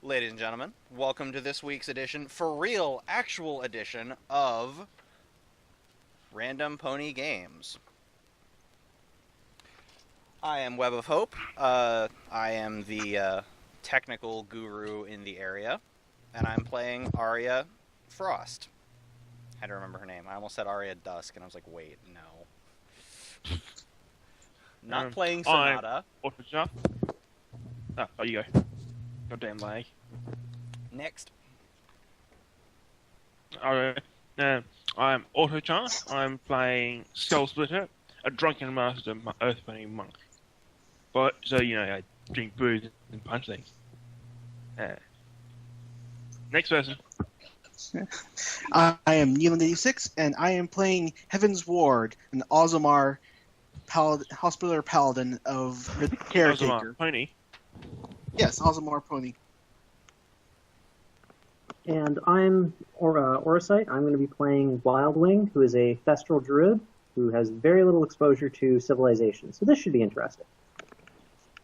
Ladies and gentlemen, welcome to this week's edition, for real, actual edition, of Random Pony Games. I am Web of Hope. I am the technical guru in the area, and I'm playing Aria Frost. I had to remember her name. I almost said Aria Dusk, and I was like, wait, no. Not playing Sonata. Autocharth. Oh, you go. Goddamn lag. Next. Alright. I'm Autocharth. I'm playing Skull Splitter, a drunken master earth pony monk. But so I drink booze and punch things. Next person. I am Neelan86, and I am playing Heaven's Ward, an Ozomar Hospitaller Paladin of the Caretaker. Ozomar Pony. Yes, Ozomar Pony. And I'm Aurucite. I'm going to be playing Wildwing, who is a Thestral Druid who has very little exposure to civilization. So this should be interesting.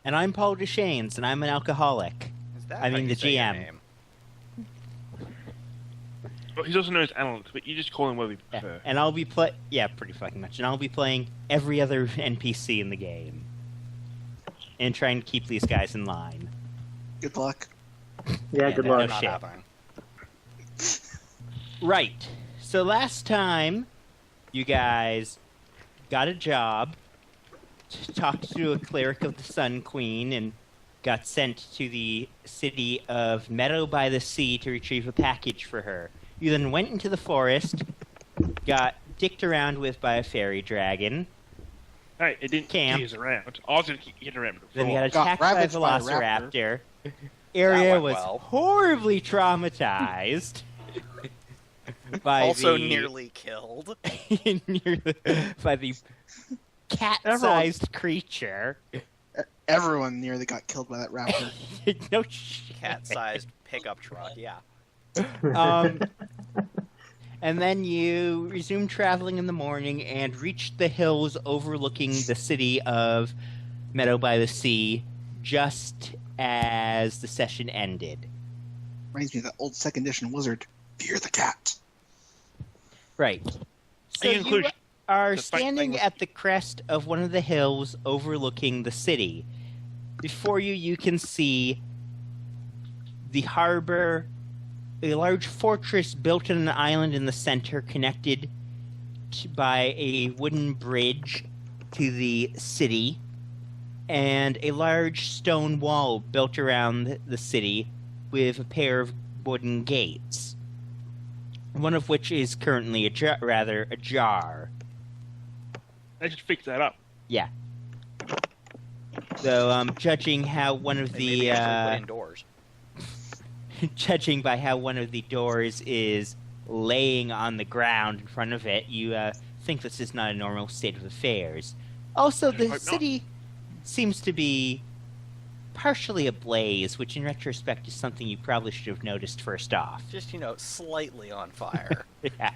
And I'm Paul Deschaines, and I'm an alcoholic. Is that I how mean, you the say your GM. name? Well, he's also known as Alanith, but you just call him what we Yeah. prefer. And I'll be pretty fucking much. And I'll be playing every other NPC in the game. And trying to keep these guys in line. Good luck. Yeah, good no luck. Not shit. happening. Right. So last time, you guys got a job, talked to a cleric of the Sun Queen, and got sent to the city of Meadow by the Sea to retrieve a package for her. You then went into the forest, got dicked around with by a fairy dragon. Hey, it didn't Camp. get us around. I was going to get around before. Then you got Got attacked by a ravaged by a velociraptor. Area went was well. horribly traumatized. By Also the, nearly killed. by the cat-sized creature. Everyone nearly got killed by that raptor. No shit. Cat-sized pickup truck, yeah. And then you resumed traveling in the morning and reached the hills overlooking the city of Meadow by the Sea just as the session ended. Reminds me of that old 2nd edition wizard. Fear the cat. Right. So In you conclusion, are the fight standing was- at the crest of one of the hills overlooking the city. Before you, you can see the harbor, a large fortress built on an island in the center, connected by a wooden bridge to the city, and a large stone wall built around the city with a pair of wooden gates, one of which is currently ajar. They should fix that up. Yeah. So, judging how one of They the maybe actually put indoors. judging by how one of the doors is laying on the ground in front of it, you think this is not a normal state of affairs. Also, I the hope not. city seems to be partially ablaze, which in retrospect is something you probably should have noticed first off. Just, slightly on fire. Yeah.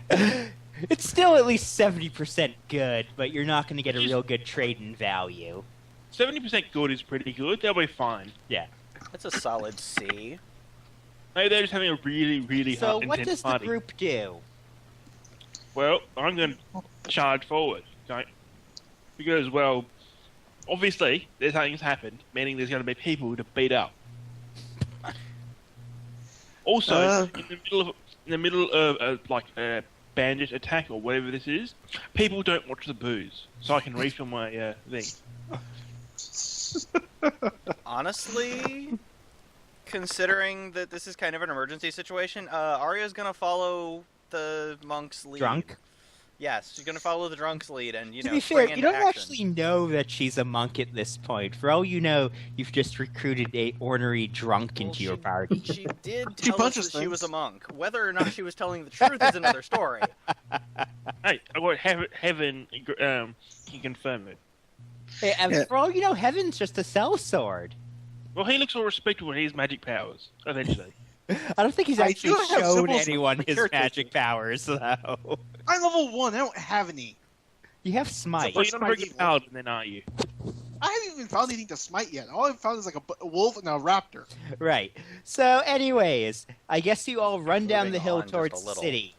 It's still at least 70% good, but you're not going to get a real good trade-in value. 70% good is pretty good. They'll be fine. Yeah. That's a solid C. Maybe they're just having a really, really So hot, what intense does the party. group do? Well, I'm going to charge forward, okay? Because, well, obviously, there's something's happened, meaning there's going to be people to beat up. Also, in the middle of a bandit attack or whatever this is, people don't watch the booze, so I can refill my thing. Honestly, considering that this is kind of an emergency situation, Arya's gonna follow the monk's lead. Drunk? Yes, she's gonna follow the drunk's lead and, To be spring fair, you into don't action. actually know that she's a monk at this point. For all you know, you've just recruited a ornery drunk Well, into your she- party. She did She tell us punches that she was a things. monk. Whether or not she was telling the truth is another story. Hey, I got heaven can confirm it. Hey, and Yeah. for all you know, Heaven's just a sellsword. Well, he looks all respectable in his magic powers, eventually. I don't think he's I actually do have shown symbols anyone of his caretaker. magic powers, though. I'm level 1. I don't have any. You have smite. Well, What's you're not my a very good evil? paladin, then, are you? I haven't even found anything to smite yet. All I've found is like a wolf and a raptor. Right. So, anyways, I guess you all run down Moving the hill on just towards a the little. city.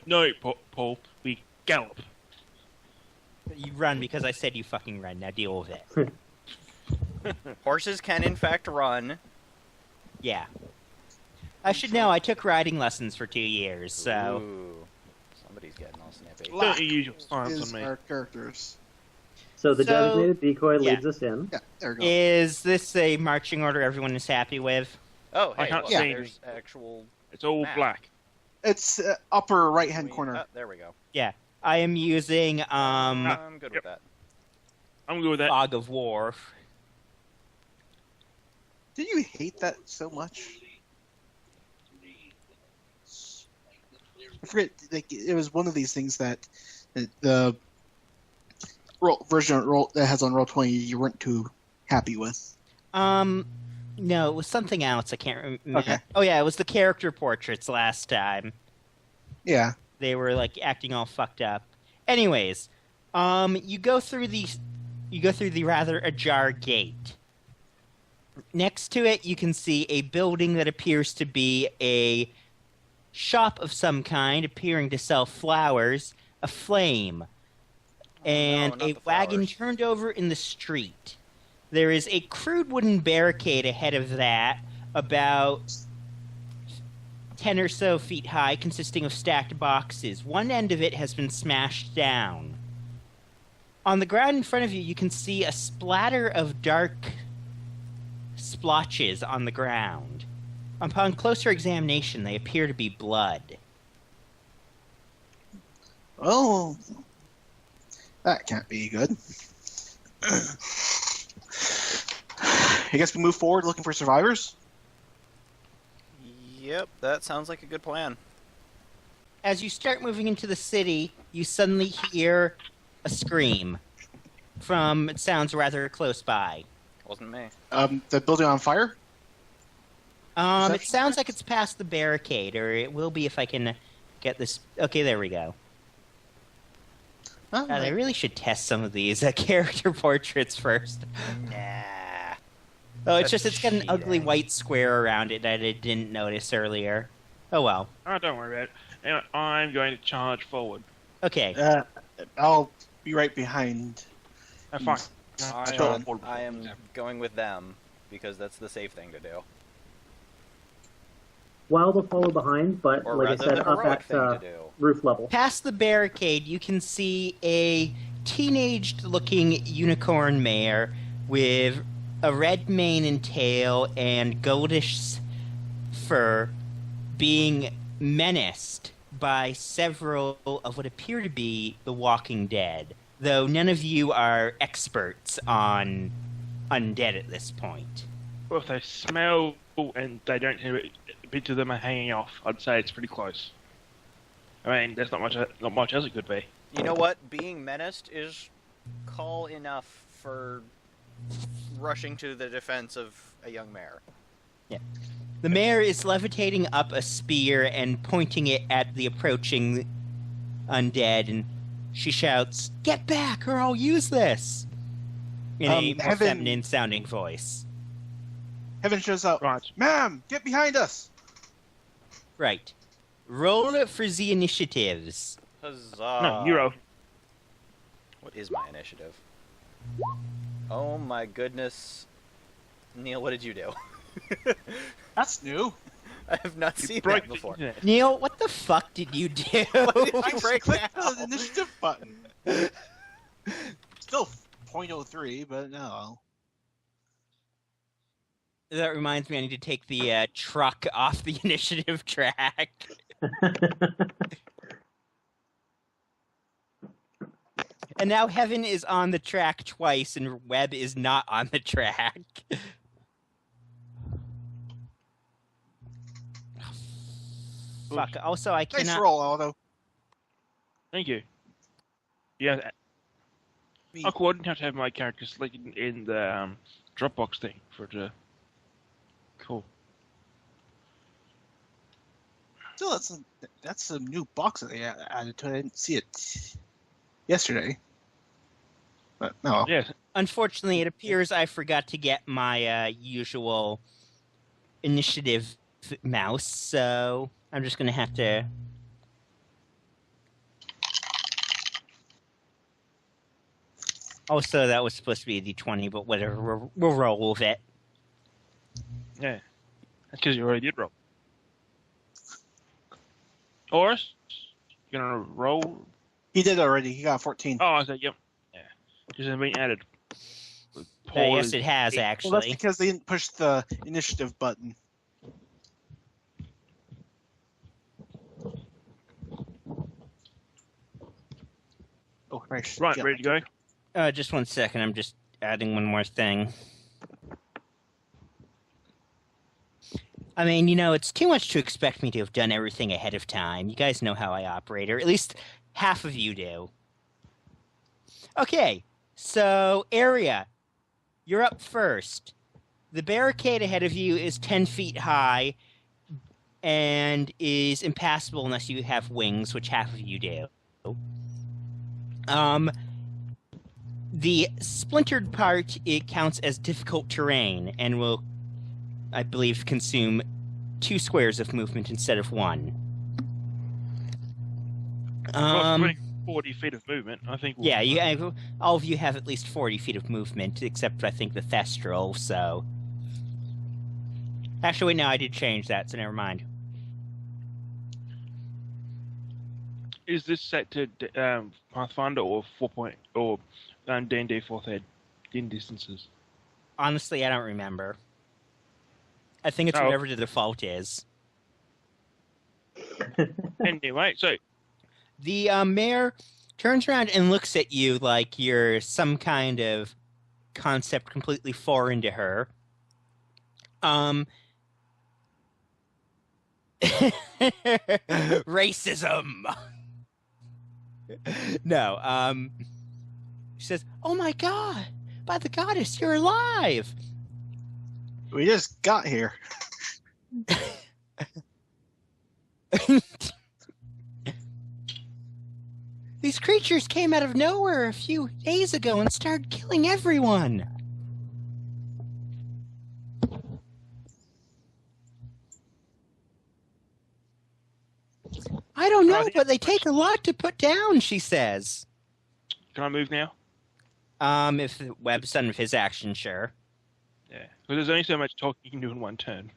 No, Paul. We gallop. You run because I said you fucking run. Now deal with it. Horses can, in fact, run. Yeah. I should know. I took riding lessons for 2 years, so... Ooh. Somebody's getting all snippy. Black Don't use your science is on me. our characters. So the So- designated decoy yeah. leads us in. Yeah, there we go. Is this a marching order everyone is happy with? Oh, I hey, can't look, see there's actual... It's all Map. black. It's upper right-hand corner. There we go. I am using, I'm good Yep. with that. I'm good with that. Fog of War. Did you hate that so much? I forget. Like, it was one of these things that the version of roll that has on Roll20 you weren't too happy with. No, it was something else. I can't remember. Okay. Oh, yeah, it was the character portraits last time. Yeah. They were, like, acting all fucked up. Anyways, you go through the rather ajar gate. Next to it, you can see a building that appears to be a shop of some kind, appearing to sell flowers, a flame, and not a the wagon flowers. turned over in the street. There is a crude wooden barricade ahead of that, about 10 or so feet high, consisting of stacked boxes. One end of it has been smashed down. On the ground in front of you, you can see a splatter of dark splotches on the ground. Upon closer examination, they appear to be blood. Well, that can't be good. I guess we move forward looking for survivors. Yep, that sounds like a good plan. As you start moving into the city, you suddenly hear a scream from, it sounds rather close by. Wasn't me. The building on fire. It Perception sounds checks? like it's past the barricade, or it will be if I can get this. Okay, there we go. Oh, God, I really should test some of these character portraits first. Nah. Oh, it's That's just it's got an ugly cheating. white square around it that I didn't notice earlier. Oh well. Oh, don't worry about it. Anyway, I'm going to charge forward. Okay. I'll be right behind. Fine. I am going with them because that's the safe thing to do. Wild will follow behind, but Or like I rather, said, the up heroic at thing to do. roof level. Past the barricade, you can see a teenaged-looking unicorn mare with a red mane and tail and goldish fur being menaced by several of what appear to be the Walking Dead, though none of you are experts on undead at this point. Well, if they smell and they don't hear it, bits of them are hanging off, I'd say it's pretty close. I mean, there's not much as it could be. You know what? Being menaced is call enough for rushing to the defense of a young mare. The mayor is levitating up a spear and pointing it at the approaching undead, and she shouts, "Get back, or I'll use this!" In a more Heaven- feminine-sounding voice. Heaven shows up. Right. Ma'am, get behind us. Right. Roll for the initiatives. Huzzah! No, Euro. What is my initiative? Oh my goodness. Neil, what did you do? That's new. I have not You seen broke that the before. internet. Neil, what the fuck did you do? What did I you break clicked now? the initiative button. Still 0.03, but no. That reminds me, I need to take the truck off the initiative track. And now Heaven is on the track twice, and Webb is not on the track. Fuck. Also, I Nice cannot. roll, Aldo. Thank you. Yeah, I wouldn't have to have my character selected in the Dropbox thing for the. Cool. Still, that's some new box that they added to it. I didn't see it yesterday. But no. Yes. Unfortunately, it appears I forgot to get my usual initiative mouse, so I'm just going to have to... Also, that was supposed to be a d20, but whatever, we'll roll with it. Yeah. That's because you already did roll. Horus, you gonna roll? He did already. He got 14. Oh, I said, yep. Yeah. Just hasn't been added. Yes, it has, Well, that's actually. because they didn't push the initiative button. Oh, right. Right, Yeah. ready to go? Just 1 second, I'm just adding one more thing. I mean, it's too much to expect me to have done everything ahead of time. You guys know how I operate, or at least half of you do. Okay, so, area. You're up first. The barricade ahead of you is 10 feet high and is impassable unless you have wings, which half of you do. The splintered part, it counts as difficult terrain and will, I believe, consume 2 squares of movement instead of 1. Well, 40 feet of movement, I think. Yeah, all of you have at least 40 feet of movement, except I think the Thestral, so... Actually, wait, no, I did change that, so never mind. Is this set to Pathfinder or 4 or D&D 4th Ed in distances? Honestly, I don't remember. I think it's whatever the default is. Anyway, so... The mayor turns around and looks at you like you're some kind of concept completely foreign to her. Racism! No, she says, "Oh my god! By the goddess, you're alive!" We just got here. These creatures came out of nowhere a few days ago and started killing everyone. I don't know, but they take a lot to put down, she says. Can I move now? If Webb's done with his action, sure. Yeah, because there's only so much talking you can do in one turn.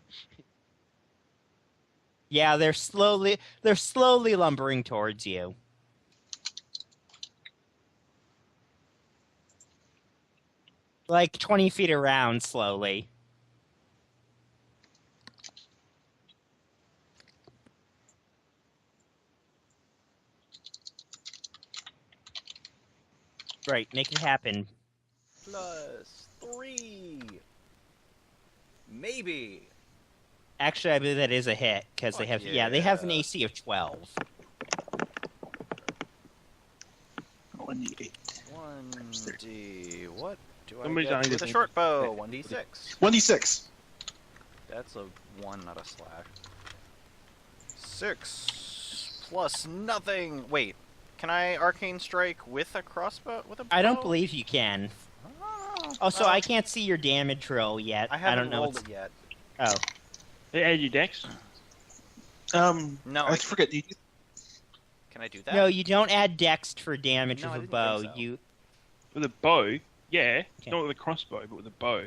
Yeah, they're slowly lumbering towards you. Like 20 feet around, slowly. Right, make it happen. +3. Maybe. Actually, I believe that is a hit, because they have, they have an AC of 12. 1d8. 1d... What do I Somebody's get dying with to a think. short bow? 1d6. 1d6. That's a 1, not a slash. 6 plus nothing. Wait, can I arcane strike with a crossbow? With a bow? I don't believe you can. Oh, Also, I can't see your damage roll yet. I haven't don't know. rolled it yet. Oh. Hey, add your dex. No, I forget. Can I do that? No, you don't add dex for damage No, I with a didn't bow. think so. You With a bow, yeah. Okay. Not with a crossbow, but with a bow.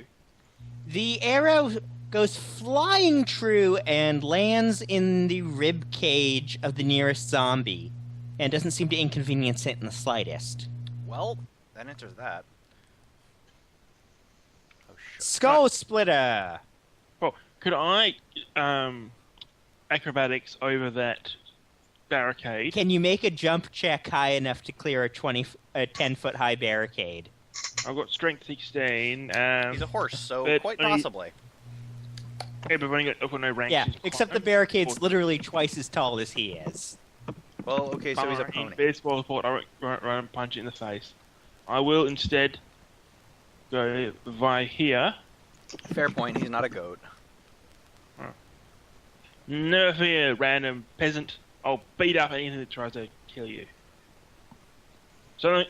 The arrow goes flying true and lands in the rib cage of the nearest zombie, and doesn't seem to inconvenience it in the slightest. Well, that answers that. Oh, shit. Skull splitter. Well, could I acrobatics over that barricade? Can you make a jump check high enough to clear a 10-foot high barricade? I've got strength 16. He's a horse, so but quite only- possibly. Okay, but I've got no rank. Yeah, except the barricade's literally twice as tall as he is. Well, okay, so he's a In pony. baseball sport, I won't run and punch it in the face. I will instead go via here. Fair point, he's not a goat. Never fear, random peasant. I'll beat up anything that tries to kill you. So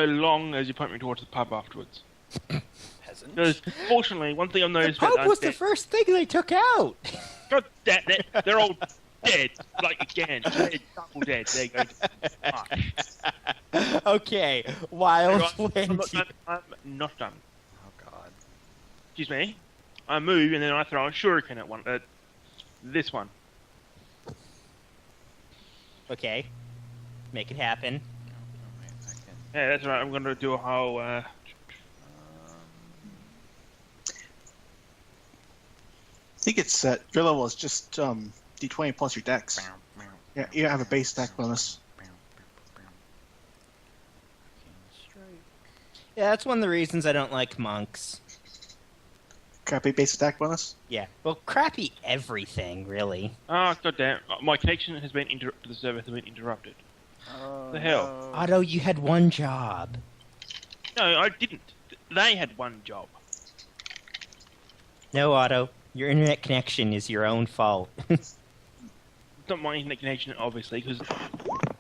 long as you point me towards the pub afterwards. Peasant. Because, fortunately, one thing I've The noticed... pub was the first thing they took out. God damn it, they're all dead. Like, again, they're double dead. They're going to... Okay, Wild Wind. I'm not done. Oh god. Excuse me. I move, and then I throw a shuriken at one. This one. Okay, make it happen. Yeah, that's right. I'm going to do a whole... I think it's your level is just d20 plus your dex. Yeah, you have a base deck bonus. Yeah, that's one of the reasons I don't like monks. Crappy base attack bonus. Yeah, well, crappy everything, really. Oh, goddamn. My connection has been interrupted. The server has been interrupted. The hell? Otto, you had one job. No, I didn't. They had one job. No, Otto, your internet connection is your own fault. It's not my internet connection, obviously, because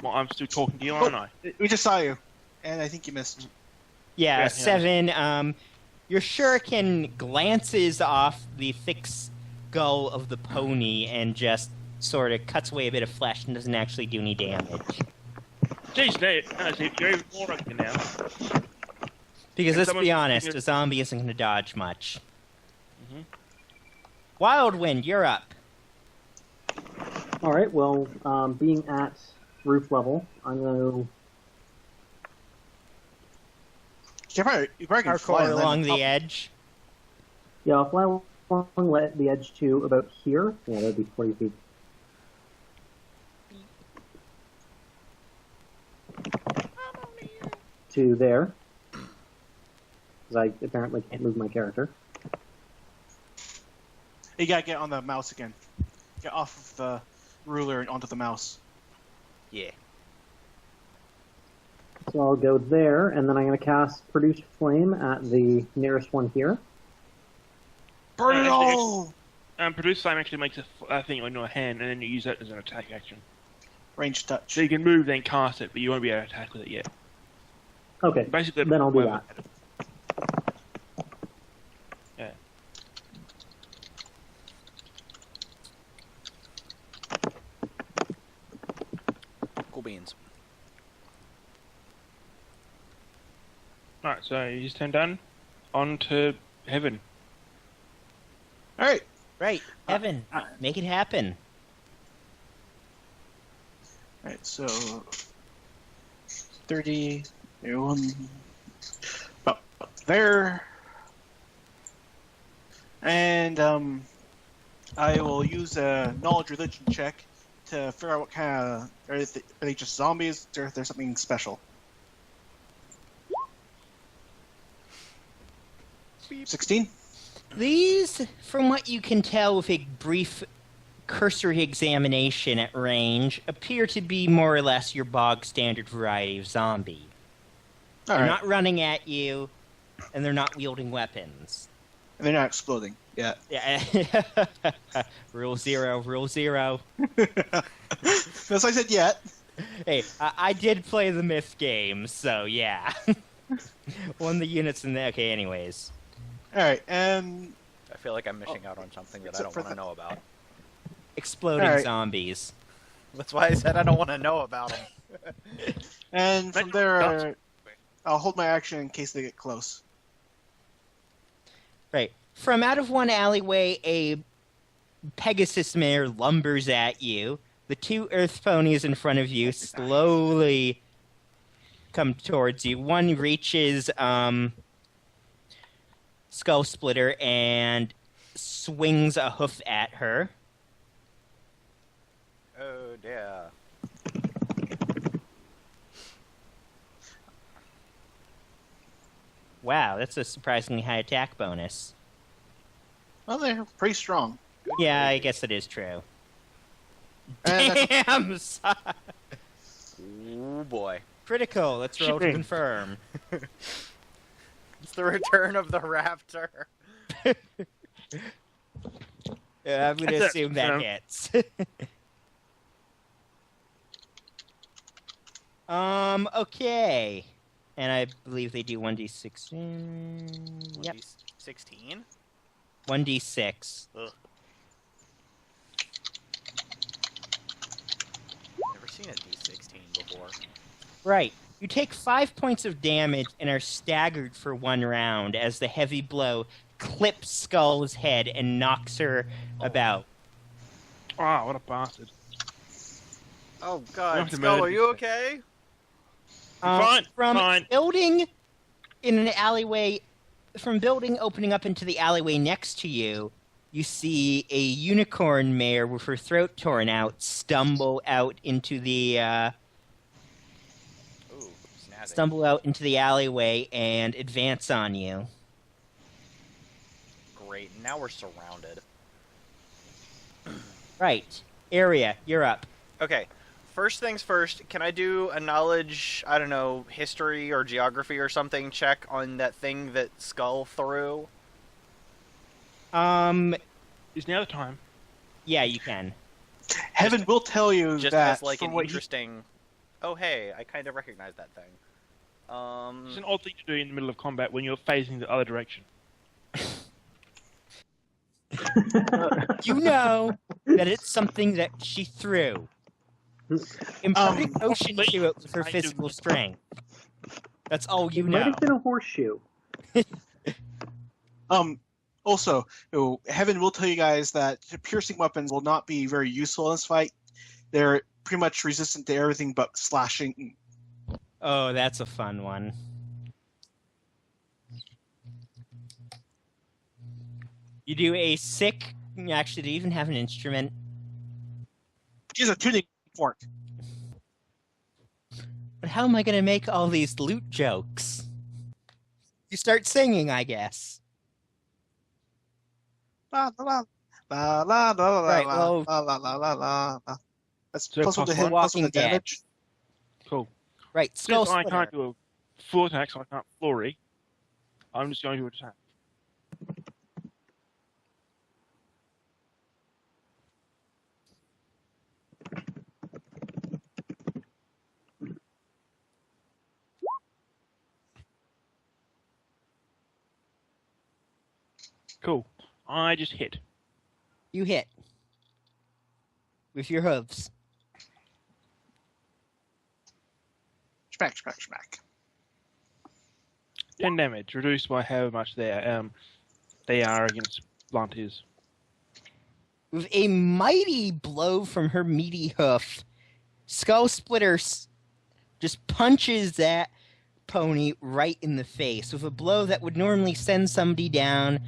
I'm still talking to you, aren't I? We just saw you, and I think you missed. Yeah, Yeah. 7, your shuriken glances off the thick skull of the pony and just sort of cuts away a bit of flesh and doesn't actually do any damage. Jeez, no, see, you're even more ugly now. Because let's someone- be honest, a zombie isn't going to dodge much. Mhm. Wild Wind, you're up. All right. Well, being at roof level, I'm going to You probably can fly Parkour and land along on the top. edge. I'll fly along the edge to about here. Yeah, that'd be 40 feet. To there. Because I apparently can't move my character. You gotta get on the mouse again. Get off of the ruler and onto the mouse. Yeah. So I'll go there, and then I'm going to cast Produce Flame at the nearest one here. Burn it Yeah, all! Produce Flame actually makes a thing on your hand, and then you use that as an attack action. Range touch. So you can move, then cast it, but you won't be able to attack with it yet. Okay, Basically, then I'll do whoever- that. Yeah. Cool beans. Alright, so you just turn done. On to heaven. Alright. Right, Evan, make it happen. Alright, so 30, 31, about there. And I will use a knowledge religion check to figure out what kind of are they just zombies or if there's something special. 16? These, from what you can tell with a brief cursory examination at range, appear to be more or less your bog standard variety of zombie. They're Alright. not running at you, and they're not wielding weapons. And they're not exploding yet. Yeah. Rule 0, rule 0. As I said yet. Hey, I did play the myth game, so yeah. One of the units in the... Okay, anyways. Alright, and I feel like I'm missing out on something that I except don't for want to the- know about. Exploding Alright. zombies. That's why I said I don't want to know about them. and from there I'll hold my action in case they get close. Right. From out of one alleyway, a Pegasus mare lumbers at you. The two earth ponies in front of you slowly come towards you. One reaches Skull Splitter and swings a hoof at her. Oh dear. Wow, that's a surprisingly high attack bonus. Well, they're pretty strong. Yeah, I guess it is true. And that's- Damn! son. Oh boy. Critical. Let's roll to Shipping. confirm. It's the return of the raptor. Yeah, I'm going to That's it. assume that Yeah. hits. Okay. And I believe they do 1d6. Yep. 16? 1d6. Ugh. Never seen a D16 before. Right. You take 5 points of damage and are staggered for 1 round as the heavy blow clips Skull's head and knocks her about. Ah, what a bastard. Oh You god, have to Skull, murder are you okay? Fine, From fine. building in an alleyway, from building opening up into the alleyway next to you, you see a unicorn mare with her throat torn out stumble out into the Ooh, snazzy. stumble out into the alleyway and advance on you. Great, now we're surrounded. Right. Area, you're up. Okay, first things first, can I do a knowledge, I don't know, history or geography or something check on that thing that Skull threw? Is now the time. Yeah, you can. Heaven will tell you Just that as like from an what interesting... Oh hey, I kind of recognize that thing. It's an odd thing to do in the middle of combat when you're facing the other direction. You know that it's something that she threw. Imparting motion to it with her physical strength. That's all you It might know. have been a horseshoe. Also, Heaven will tell you guys that piercing weapons will not be very useful in this fight. They're pretty much resistant to everything but slashing. Oh, that's a fun one. You do a sick... Actually, do you even have an instrument? She's a tuning fork. But how am I going to make all these loot jokes? You start singing, I guess. La la la la la la Right, la well- la la la la la. That's So plus one to plus hit, one? plus one to Walking Dead. damage. Cool. Right, Skull Since I Splitter. can't do a full attack, so I can't flurry, I'm just going to attack. Cool. I just hit. You hit. With your hooves. Smack, smack, smack. 10 damage, reduced by however much they are against Blunters. With a mighty blow from her meaty hoof, Skull Splitter just punches that pony right in the face with a blow that would normally send somebody down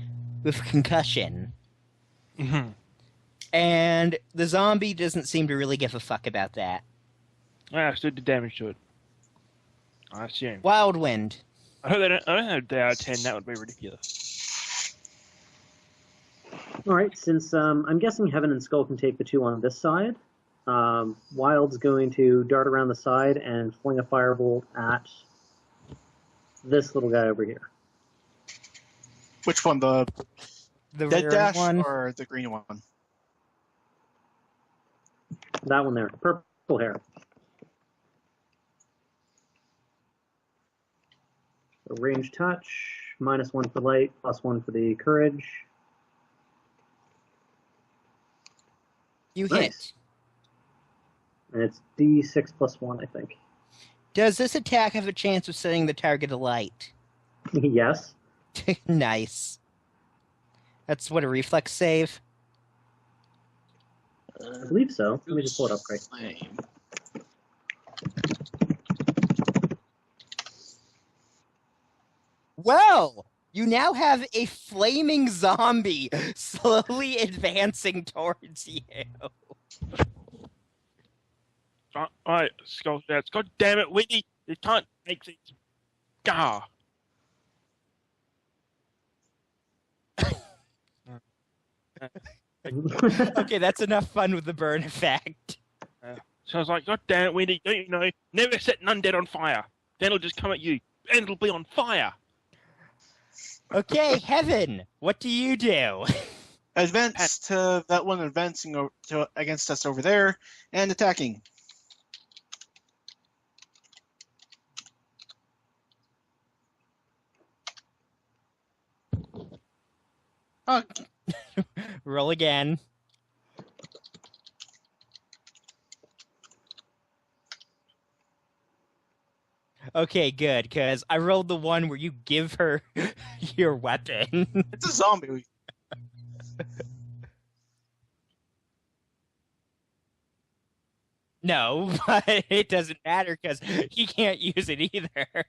with concussion. Mm-hmm. And the zombie doesn't seem to really give a fuck about that. I still did damage to it. I assume. Wild Wind. I don't know they are 10, that would be ridiculous. All right, since I'm guessing Heaven and Skull can take the 2 on this side, Wild's going to dart around the side and fling a firebolt at this little guy over here. Which one, the The dead rear dash one. or the green one? That one there, purple hair. So range touch, -1 for light, +1 for the courage. You Nice. hit. And it's D6 +1, I think. Does this attack have a chance of setting the target alight? Yes. Nice. That's what, a reflex save? I believe so. Let me just pull it up quick. Flame. Well, you now have a flaming zombie slowly advancing towards you. Alright, Skull Shouts. God damn it, Winnie! You can't make things. Gah! Okay, that's enough fun with the burn effect. So I was like, God damn it, Winnie, don't you know? Never set an undead on fire. Then it'll just come at you, and it'll be on fire. Okay, Heaven, what do you do? Advance to that one advancing against us over there and attacking. Okay. Roll again. Okay, good, because I rolled the one where you give her your weapon. It's a zombie. No, but it doesn't matter because he can't use it either.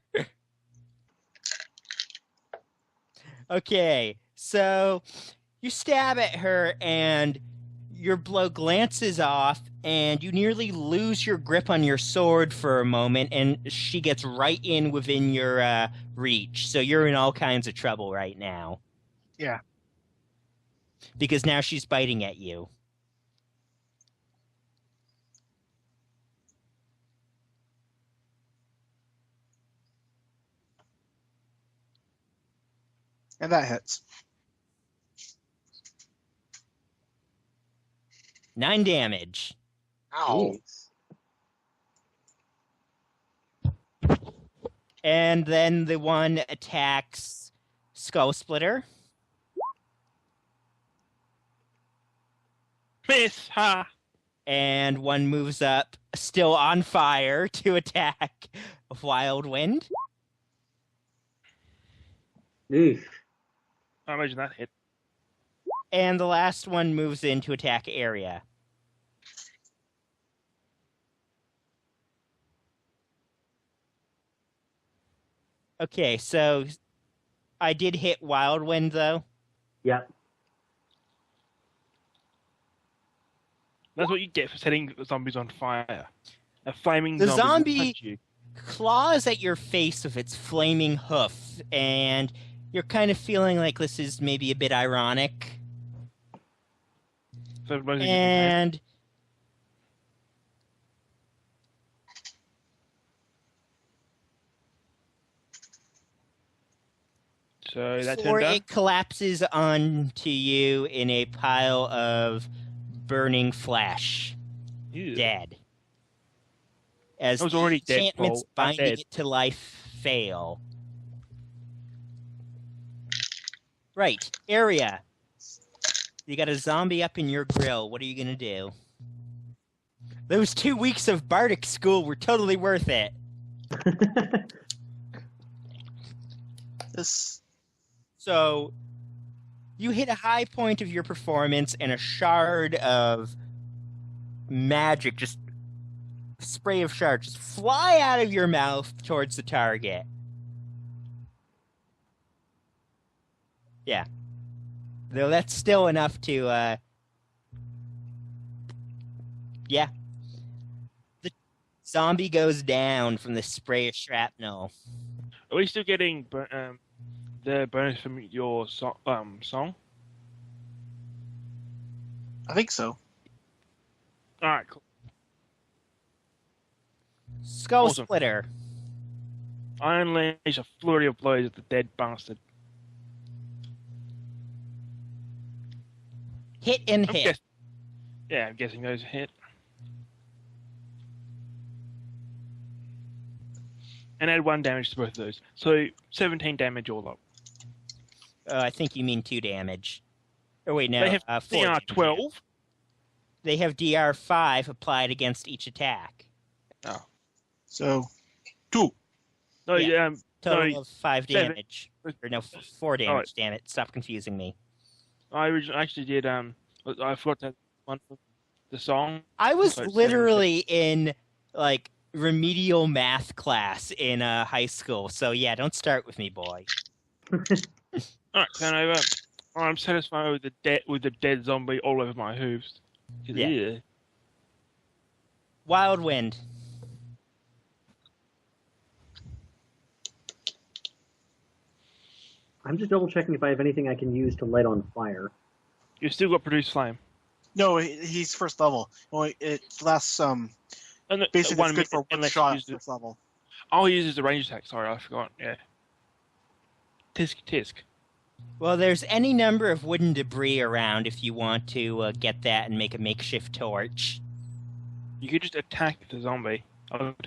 Okay, so you stab at her and your blow glances off and you nearly lose your grip on your sword for a moment and she gets right in within your reach. So you're in all kinds of trouble right now. Yeah. Because now she's biting at you. And that hits. 9 damage. Ow. Jeez. And then the one attacks Skull Splitter. Miss! Ha! And one moves up, still on fire, to attack Wild Wind. Oof. I imagine that hit. And the last one moves in to attack Area. Okay, so I did hit Wild Wind, though. Yeah. That's what you get for setting zombies on fire. A flaming The zombie will zombie- punch you. Claws at your face with its flaming hoof, and you're kind of feeling like this is maybe a bit ironic. So most of you can And So that before turned down. it collapses onto you in a pile of burning flesh, Ew. dead. As I was the already dead, enchantments Paul. I'm binding dead. it to life fail. Right, Area. You got a zombie up in your grill. What are you gonna do? Those 2 weeks of Bardic school were totally worth it. This. So, you hit a high point of your performance, and a shard of magic, just spray of shards, just fly out of your mouth towards the target. Yeah. Though that's still enough to, yeah. The zombie goes down from the spray of shrapnel. Are we still getting the bonus from your song? I think so. Alright, cool. Skull Awesome. Splitter. I unleash a flurry of blows at the dead bastard. Hit and I'm hit. guess- Yeah, I'm guessing those hit. And add 1 damage to both of those. So 17 damage all up. I think you mean 2 damage. Oh, wait, no. They have 4 DR damage. 12. They have DR5 applied against each attack. So, 2. No, Yeah. Total No, of 5 seven. damage. Or no, 4 damage, Alright. damn it. Stop confusing me. I actually did. I forgot that one for the song. I was So it's literally in, like, remedial math class in high school. So, yeah, don't start with me, boy. Alright, turn over. I'm satisfied with the dead zombie all over my hooves. Yeah. Wild Wind. I'm just double checking if I have anything I can use to light on fire. You've still got produce flame. No, he's first level. Only it lasts And basically one it's good for minute one unless shot you use first level. Oh, he uses the range attack. Sorry, I forgot. Yeah. Tisk. Well, there's any number of wooden debris around if you want to get that and make a makeshift torch. You could just attack the zombie.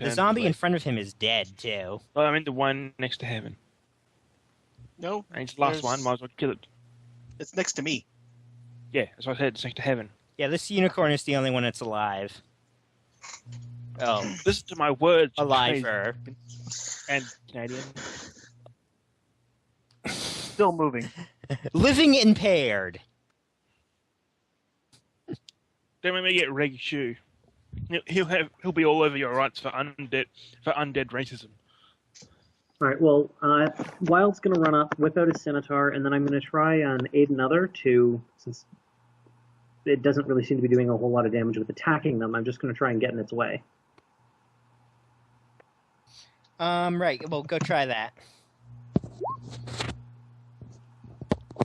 The zombie in front of him is dead, too. I mean the one next to heaven. No, And it's the last There's- one. Might as well kill it. It's next to me. Yeah, as I said, it's next to heaven. Yeah, this unicorn is the only one that's alive. Oh, Listen to my words, you aliver. crazy and Canadian. Still moving. Living impaired. Don't make me get Reg Shoe. He'll be all over your rights for undead racism. All right. Well, Wild's going to run up, whip out his scimitar, and then I'm going to try and aid another to, since it doesn't really seem to be doing a whole lot of damage with attacking them, I'm just going to try and get in its way. Right. Well, go try that.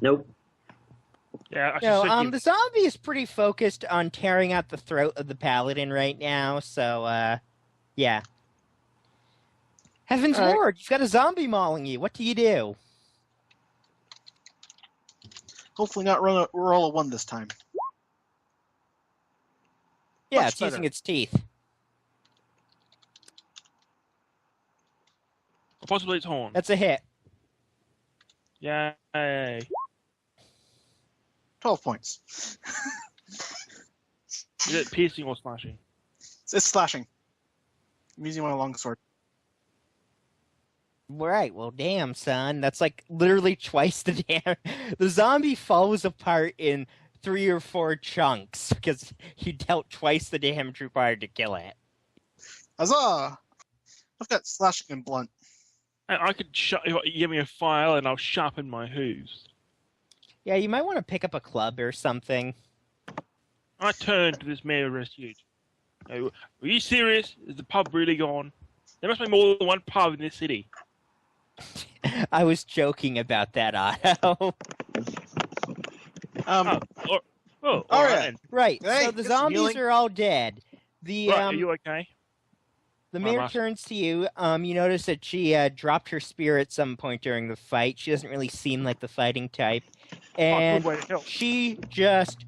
Nope. Yeah, I No, should the zombie is pretty focused on tearing out the throat of the paladin right now, so, yeah. Heaven's All right. Lord, you've got a zombie mauling you. What do you do? Hopefully not roll a 1 this time. Yeah, Much it's using better. its teeth. possibly its horn. That's a hit. Yay. 12 points. Is it piercing or slashing? It's slashing. I'm using my longsword. Right, well, damn, son. That's like literally twice the damage. The zombie falls apart in 3 or 4 chunks because you dealt twice the damage required to kill it. Huzzah! I've got slashing and blunt. I could give me a file and I'll sharpen my hooves. Yeah, you might want to pick up a club or something. I turned to this mayor rescued. Are you serious? Is the pub really gone? There must be more than one pub in this city. I was joking about that, Otto. All All right. right then. Right, Hey, so the get some zombies healing. are all dead. The Right, are you okay? The mayor Marsh. turns to you. You notice that she dropped her spear at some point during the fight. She doesn't really seem like the fighting type. And good way to help. she just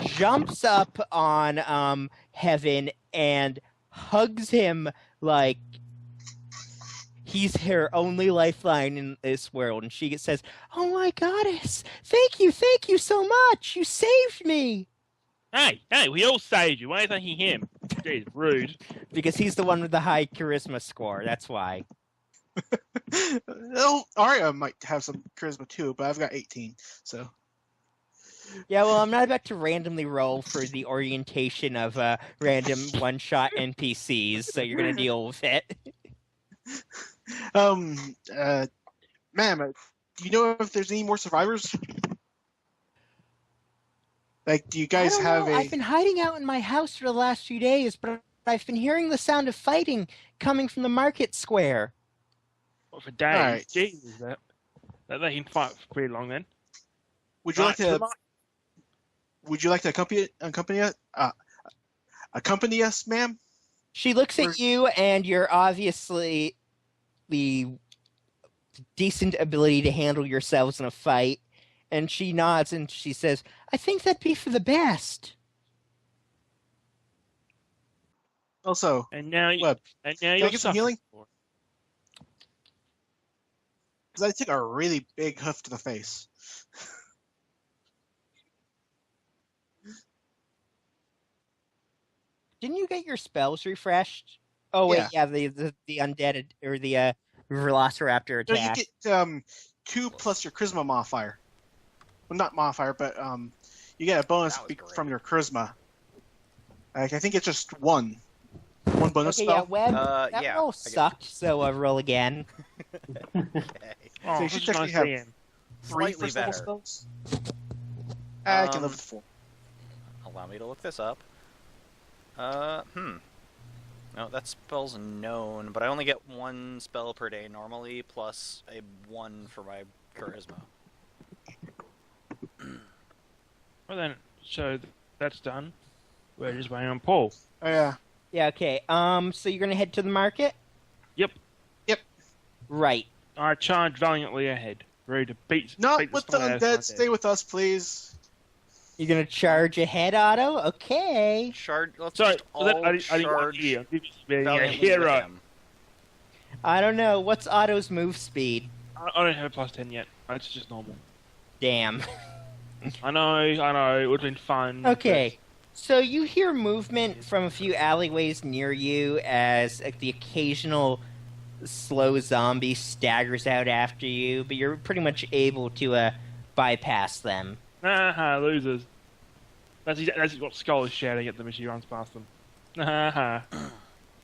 jumps up on Heaven and hugs him like he's her only lifeline in this world. And she says, "Oh my goddess, thank you so much. You saved me." Hey, we all saved you. Why are you thanking him? Jeez, rude. Because he's the one with the high charisma score. That's why. Well, Arya might have some charisma too, but I've got 18, so. Yeah, well, I'm not about to randomly roll for the orientation of random one-shot NPCs, so you're going to deal with it. Ma'am, do you know if there's any more survivors? Like, do you guys I don't have know. a... I've been hiding out in my house for the last few days, but I've been hearing the sound of fighting coming from the market square. What, for days? Alright. Jesus, that they can fight for pretty long then. Would you like to... Right, Would you like to accompany us, ma'am? She looks at you, and you're obviously the decent ability to handle yourselves in a fight. And she nods and she says, "I think that'd be for the best." Also, And now, Web, and can now I you're get some suffering healing? for it. because I took a really big hoof to the face. Didn't you get your spells refreshed? Oh wait, yeah, the undead or the velociraptor No, attack. you get 2 plus your charisma modifier. Well, not modifier, but you get a bonus That was great. from your charisma. Like, I think it's just one bonus Okay, yeah, spell. Web, that yeah, roll I guess. sucked, so roll again. Okay. Oh, So you this should is technically nice have seeing. 3 Slightly first level better. spells. I can Um, live with 4. Allow me to look this up. No, that spell's known, but I only get 1 spell per day normally, plus a 1 for my charisma. Well then, so that's done. We're just waiting on Paul. Oh, yeah. Yeah, okay. So you're gonna head to the market? Yep. Right. I charge valiantly ahead, ready to beat Not beat with the spy out of my undead. Stay with us, please. You're gonna charge ahead, Otto? Okay. Let's Sorry, just all I didn't want charge you. I'll give you a valiantly with hero. him. I don't know. What's Otto's move speed? I don't have a plus 10 yet. It's just normal. Damn. I know, it would have been fun. Okay, so you hear movement from a few alleyways near you as the occasional slow zombie staggers out after you, but you're pretty much able to bypass them. Haha, losers. That's what Skull is shouting at them as she runs past them. Haha.